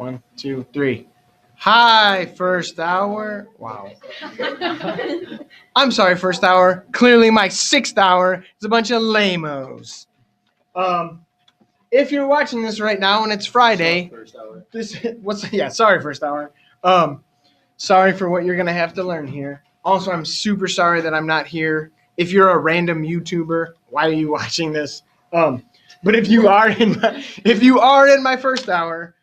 1, 2, 3. Hi, first hour. Wow. I'm sorry, first hour. Clearly my 6th hour is a bunch of lamos. If you're watching this right now and it's Friday, sorry, first hour. Sorry for what you're gonna have to learn here. Also, I'm super sorry that I'm not here. If you're a random YouTuber, why are you watching this? But if you are in my first hour,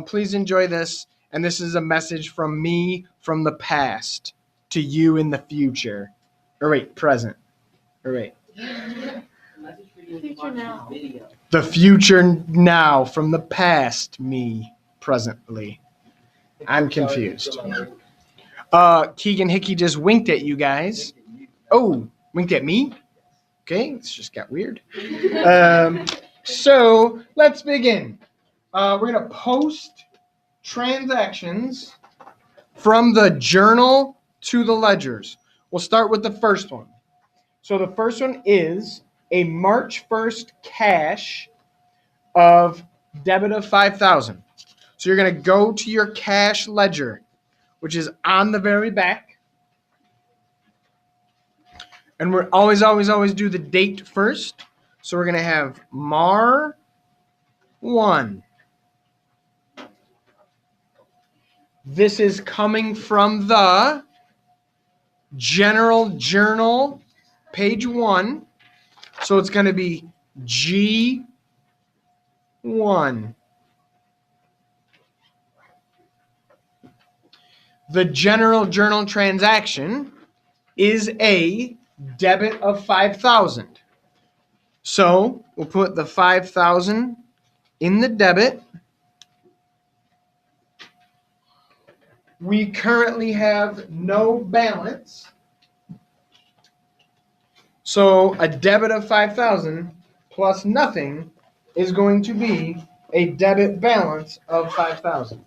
please enjoy this. And this is a message from me from the past to you in the future. Or wait, present. Or wait. Future now. The future now from the past me presently. I'm confused. Keegan Hickey just winked at you guys. Oh, winked at me? Okay, this just got weird. So let's begin. We're going to post transactions from the journal to the ledgers. We'll start with the first one. So the first one is a March 1st cash of debit of 5,000. So you're going to go to your cash ledger, which is on the very back. And we're always do the date first. So we're going to have Mar 1. This is coming from the General Journal, page 1. So it's going to be G1. The General Journal transaction is a debit of 5,000. So we'll put the 5,000 in the debit. We currently have no balance. So a debit of 5,000 plus nothing is going to be a debit balance of 5,000.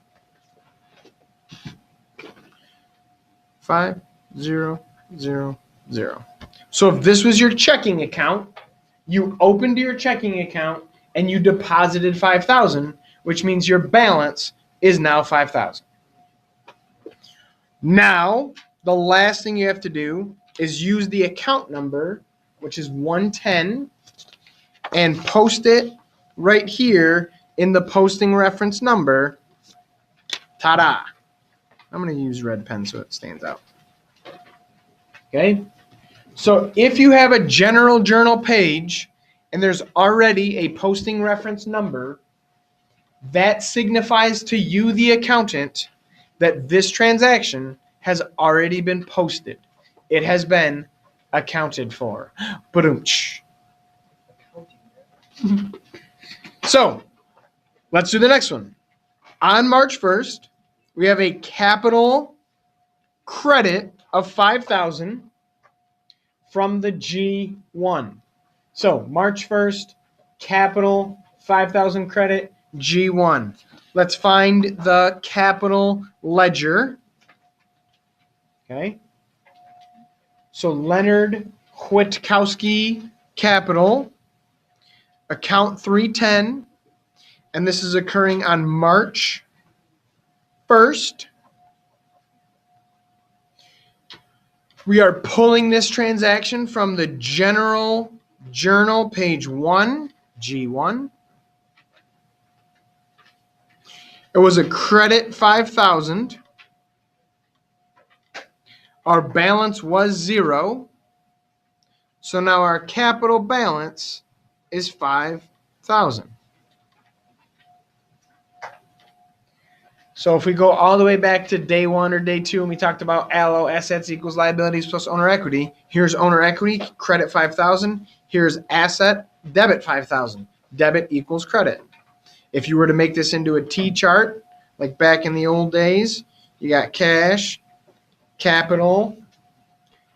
5, 0, 0, 0. So if this was your checking account, you opened your checking account and you deposited 5,000, which means your balance is now 5,000. Now, the last thing you have to do is use the account number, which is 110, and post it right here in the posting reference number. Ta-da! I'm going to use red pen so it stands out. Okay? So if you have a general journal page and there's already a posting reference number, that signifies to you, the accountant, that this transaction has already been posted. It has been accounted for. Ba-dum-tsh. So, let's do the next one. On March 1st, we have a capital credit of 5,000 from the G1. So, March 1st, capital 5,000 credit, G1. Let's find the capital ledger. Okay. So Leonard Kwiatkowski Capital, account 310, and this is occurring on March 1st. We are pulling this transaction from the General Journal, page 1, G1. It was a credit 5,000. Our balance was 0. So now our capital balance is 5,000. So if we go all the way back to day 1 or day 2 and we talked about ALLO, assets equals liabilities plus owner equity. Here's owner equity, credit 5,000. Here's asset, debit 5,000. Debit equals credit. If you were to make this into a T chart, like back in the old days, you got cash, capital,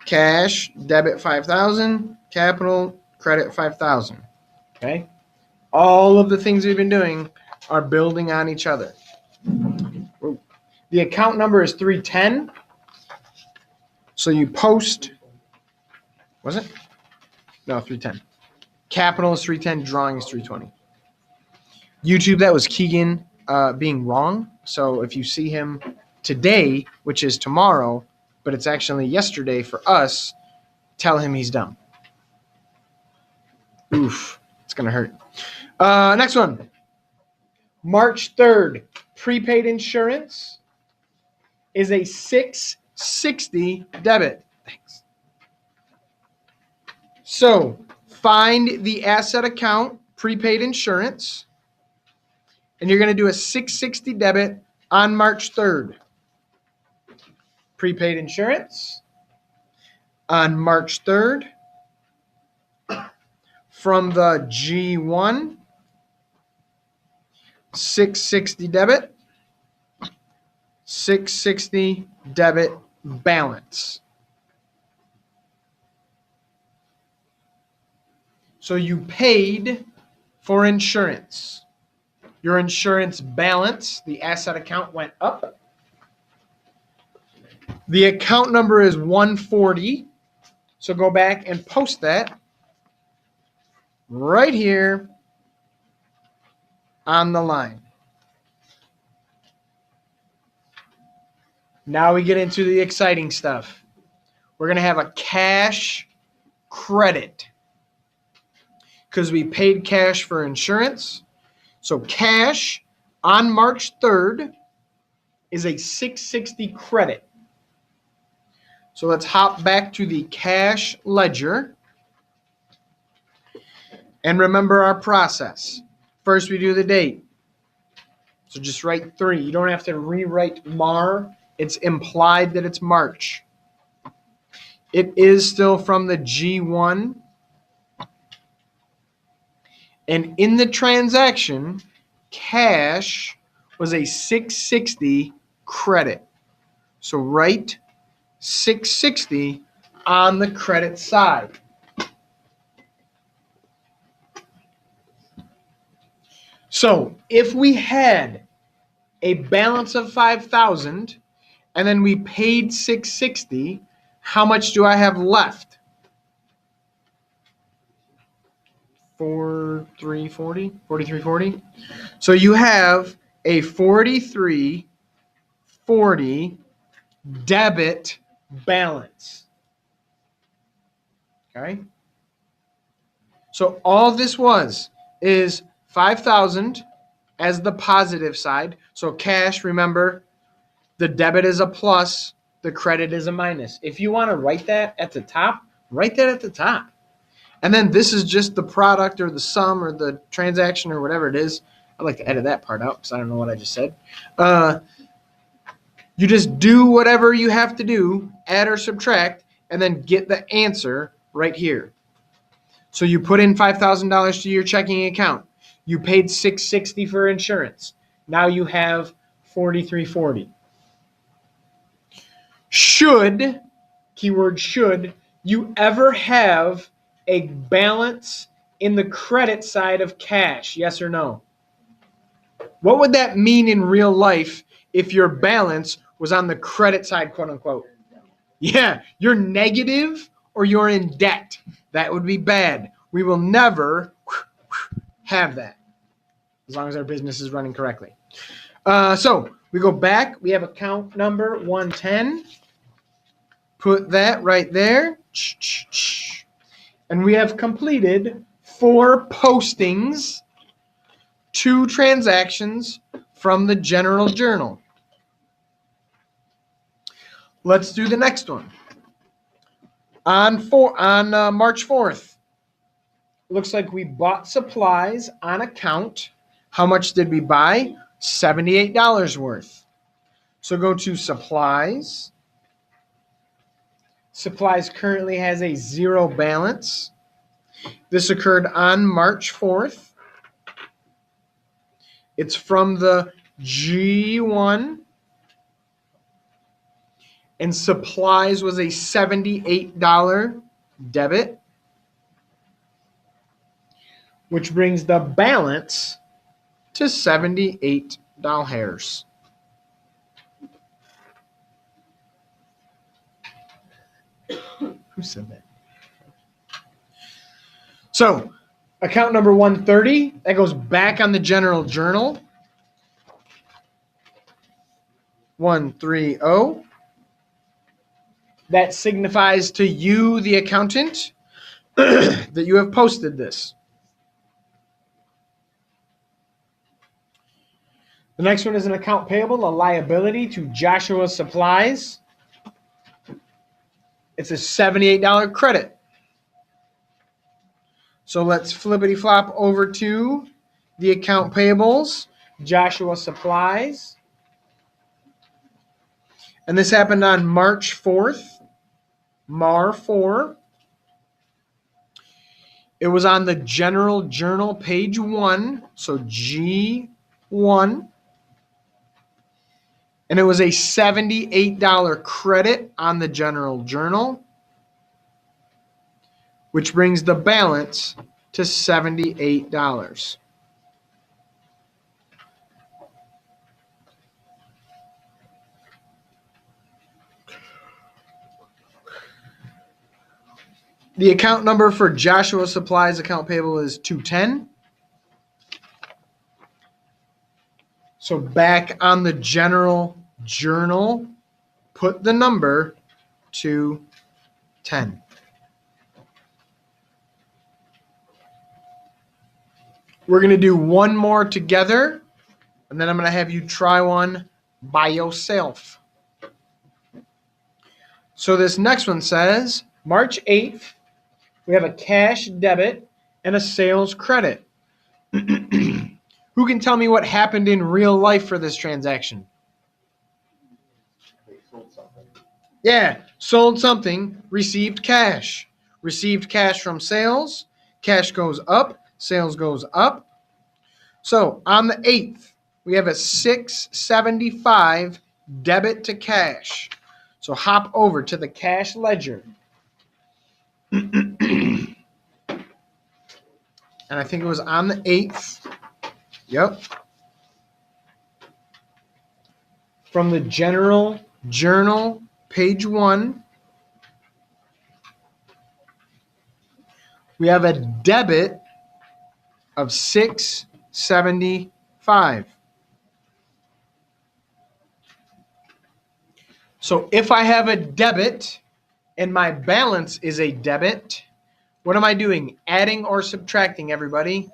cash, debit 5,000, capital, credit 5,000. Okay? All of the things we've been doing are building on each other. The account number is 310. So you post, was it? No, 310. Capital is 310, drawing is 320. YouTube, that was Keegan being wrong. So if you see him today, which is tomorrow, but it's actually yesterday for us, tell him he's dumb. Oof, it's going to hurt. Next one. March 3rd, prepaid insurance is a $660 debit. Thanks. So find the asset account, prepaid insurance, and you're going to do a $660 debit on March 3rd. Prepaid insurance on March 3rd from the G1, $660 debit, $660 debit balance. So you paid for insurance. Your insurance balance, the asset account, went up. The account number is 140. So go back and post that right here on the line. Now we get into the exciting stuff. We're going to have a cash credit because we paid cash for insurance. So cash on March 3rd is a $660 credit. So let's hop back to the cash ledger and remember our process. First, we do the date. So just write 3. You don't have to rewrite Mar. It's implied that it's March. It is still from the G1. And in the transaction, cash was a $660 credit. So write $660 on the credit side. So if we had a balance of $5,000 and then we paid $660, how much do I have left? $43.40. So you have a $43.40 debit balance. Okay? So all this is $5,000 as the positive side. So cash, remember, the debit is a plus, the credit is a minus. If you want to write that at the top, write that at the top. And then this is just the product or the sum or the transaction or whatever it is. I'd like to edit that part out because I don't know what I just said. You just do whatever you have to do, add or subtract, and then get the answer right here. So you put in $5,000 to your checking account. You paid $660 for insurance. Now you have $43.40. Should, keyword should, you ever have a balance in the credit side of cash? Yes or no? What would that mean in real life if your balance was on the credit side, quote unquote? Yeah, you're negative or you're in debt. That would be bad. We will never have that as long as our business is running correctly. So we go back. We have account number 110. Put that right there. And we have completed 4 postings, 2 transactions from the general journal. Let's do the next one. On March 4th, looks like we bought supplies on account. How much did we buy? $78 worth. So go to supplies. Supplies currently has a 0 balance. This occurred on March 4th. It's from the G1. And supplies was a $78 debit, which brings the balance to $78. Who said that? So, account number 130, that goes back on the general journal. 130. That signifies to you, the accountant, that you have posted this. The next one is an account payable, a liability to Joshua Supplies. It's a $78 credit. So let's flippity flop over to the account payables, Joshua Supplies. And this happened on March 4th, Mar 4. It was on the General Journal, page 1, so G1. And it was a $78 credit on the General Journal, which brings the balance to $78. The account number for Joshua Supplies account payable is 210. So back on the General Journal, put the number 210. We're going to do one more together, and then I'm going to have you try one by yourself. So this next one says, March 8th, we have a cash debit and a sales credit. Who can tell me what happened in real life for this transaction? They sold something. Yeah, sold something, received cash. Received cash from sales, cash goes up, sales goes up. So on the 8th, we have a $675 debit to cash. So hop over to the cash ledger. And I think it was on the 8th. Yep. From the General Journal, page 1. We have a debit of $675. So if I have a debit and my balance is a debit, what am I doing? Adding or subtracting, everybody?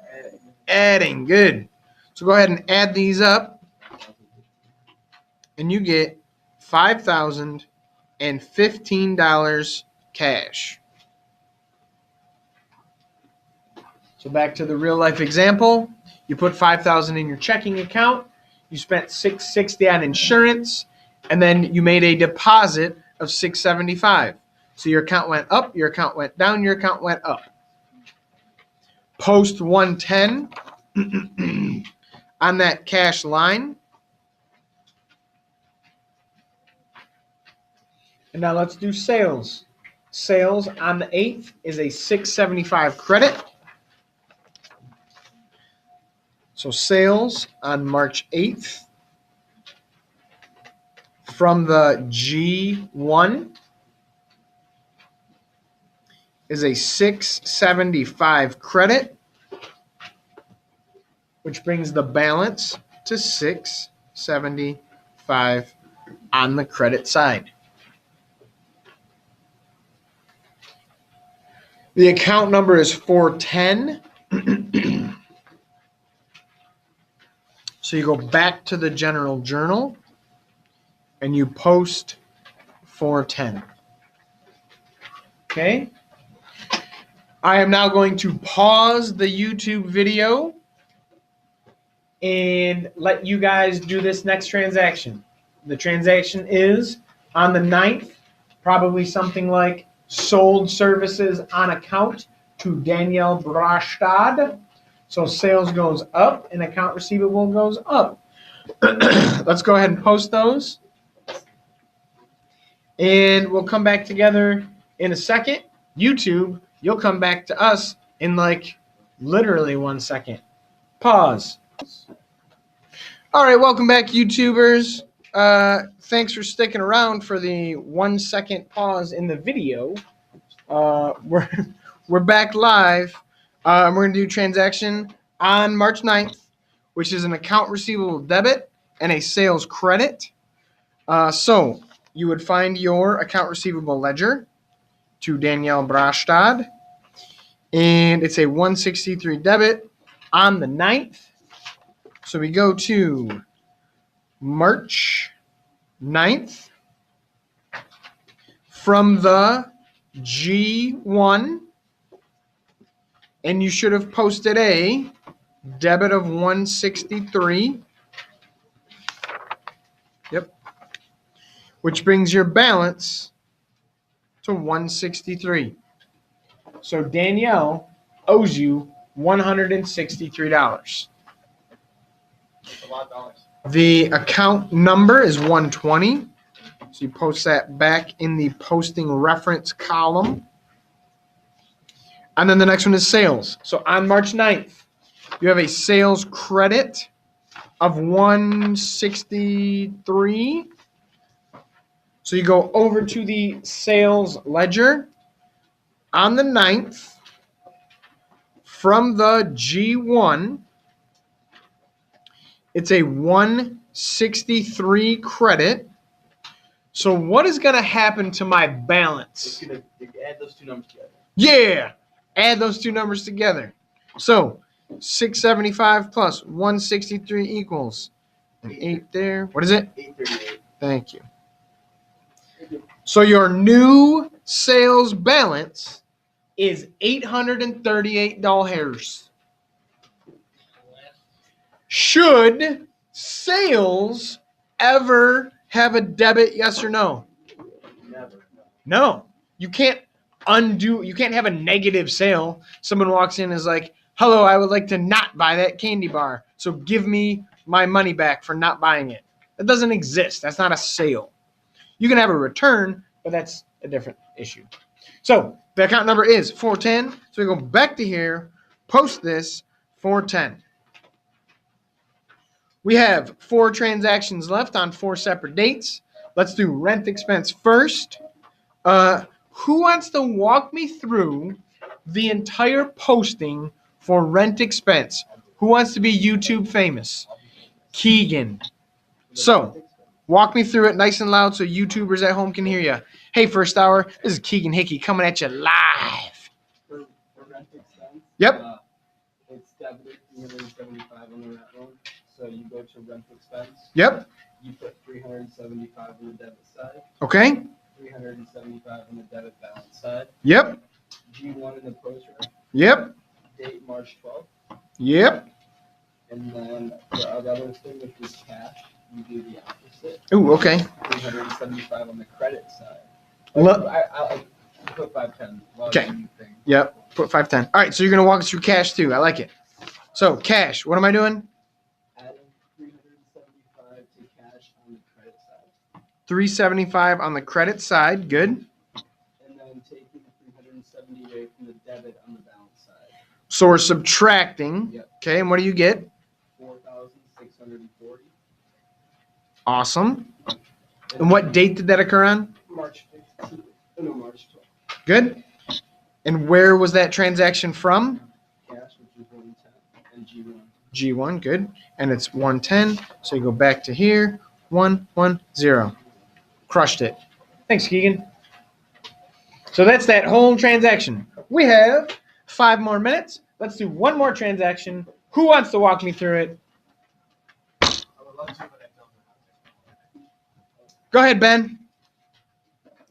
Adding. Good. So go ahead and add these up, and you get $5,015 cash. So back to the real life example. You put $5,000 in your checking account. You spent $660 on insurance, and then you made a deposit of $675. So your account went up, your account went down, your account went up. Post 110 on that cash line. And now let's do sales. Sales on the 8th is a $675 credit. So sales on March 8th from the G1 is a $675 credit, which brings the balance to $675 on the credit side. The account number is 410. So you go back to the General Journal and you post 410. Okay. I am now going to pause the YouTube video and let you guys do this next transaction. The transaction is on the 9th, probably something like sold services on account to Danielle Brastad. So sales goes up and account receivable goes up. Let's go ahead and post those. And we'll come back together in a second. YouTube, you'll come back to us in like literally 1 second. Pause. All right, welcome back, YouTubers. Thanks for sticking around for the 1 second pause in the video. We're back live. We're going to do transaction on March 9th, which is an account receivable debit and a sales credit. So you would find your account receivable ledger to Danielle Brastad, and it's a 163 debit on the 9th. So we go to March 9th from the G1, and you should have posted a debit of 163. Yep. Which brings your balance to 163. So Danielle owes you $163. That's a lot of dollars. The account number is 120. So you post that back in the posting reference column. And then the next one is sales. So on March 9th, you have a sales credit of 163. So you go over to the sales ledger on the 9th from the G1. It's a 163 credit. So what is going to happen to my balance? It's gonna add those two numbers together. Yeah, add those two numbers together. So 675 plus 163 equals an 8 there. What is it? 838. Thank you. So your new sales balance is $838. Should sales ever have a debit, yes or no? Never. No. You can't have a negative sale. Someone walks in and is like, hello, I would like to not buy that candy bar. So give me my money back for not buying it. That doesn't exist. That's not a sale. You can have a return, but that's a different issue. So the account number is 410. So we go back to here, post this, 410. We have 4 transactions left on 4 separate dates. Let's do rent expense first. Who wants to walk me through the entire posting for rent expense? Who wants to be YouTube famous? Keegan. So, walk me through it nice and loud so YouTubers at home can hear you. Hey, first hour, this is Keegan Hickey coming at you live. For rent expense, Yep. It's debited 375 on the rent loan. So you go to rent expense. Yep. You put 375 on the debit side, Okay. 375 on the debit balance side. Yep. G1 in the post rent. Yep. Date March 12th. Yep. And then the other thing, which was cash, you do the opposite. Ooh, okay. 375 on the credit side. Look. I put 510. Okay. Yep. Put 510. All right. So you're going to walk us through cash too. I like it. So cash, what am I doing? Adding 375 to cash on the credit side. 375 on the credit side. Good. And then taking 370 away from the debit on the balance side. So we're subtracting. Yep. Okay. And what do you get? 4,640. Awesome. And what date did that occur on? March 15th. Oh, no, March 12th. Good. And where was that transaction from? Cash, which is 110, and G1. G1. Good. And it's 110. So you go back to here. 110. Crushed it. Thanks, Keegan. So that's that whole transaction. We have 5 more minutes. Let's do one more transaction. Who wants to walk me through it? I would love to, but I don't know. Go ahead, Ben.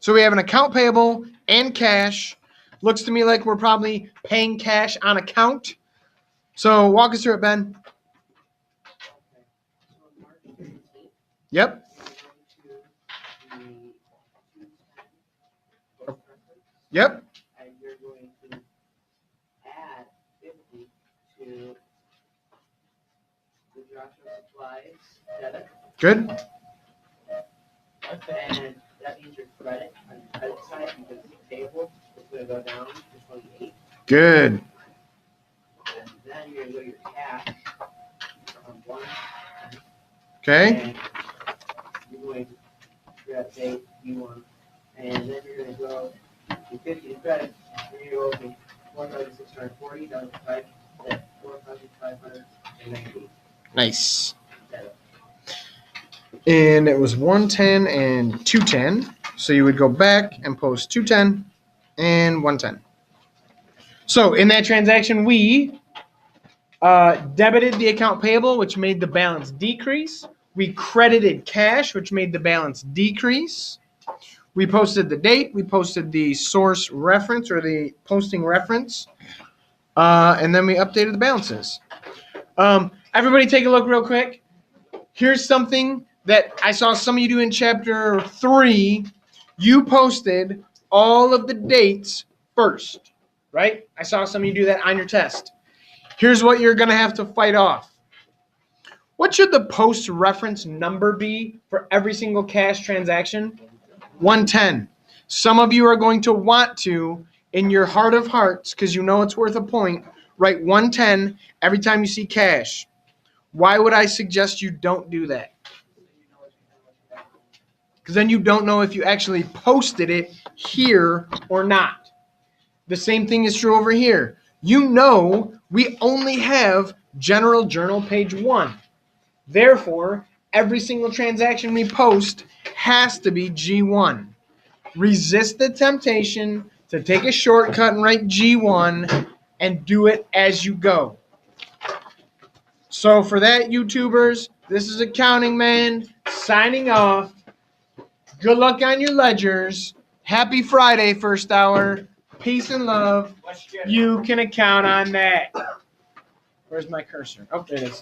So we have an account payable and cash. Looks to me like we're probably paying cash on account. So walk us through it, Ben. Okay, so on March 15th, Yep. you're Yep. going to the and you're going to add 50 to the Joshua Supplies debit, Good. and that means your credit on your credit side, because the payable is going to go down to 28, Good. and then you're going to go to your cash on 1, Okay. and you're going to grab date U1, and then you're going to go to 50 to credit, and you're going to go from 4,640 down to 4,590 Nice. debit. And it was 110 and 210. So you would go back and post 210 and 110. So in that transaction, we debited the account payable, which made the balance decrease. We credited cash, which made the balance decrease. We posted the date. We posted the source reference or the posting reference. And then we updated the balances. Everybody take a look real quick. Here's something that I saw some of you do in chapter 3. You posted all of the dates first, right? I saw some of you do that on your test. Here's what you're going to have to fight off. What should the post reference number be for every single cash transaction? 110. Some of you are going to want to, in your heart of hearts, because you know it's worth a point, write 110 every time you see cash. Why would I suggest you don't do that? Because then you don't know if you actually posted it here or not. The same thing is true over here. You know we only have general journal page 1. Therefore, every single transaction we post has to be G1. Resist the temptation to take a shortcut and write G1 and do it as you go. So for that, YouTubers, this is Accounting Man signing off. Good luck on your ledgers. Happy Friday, first hour. Peace and love. You can account on that. Where's my cursor? Oh, there it is.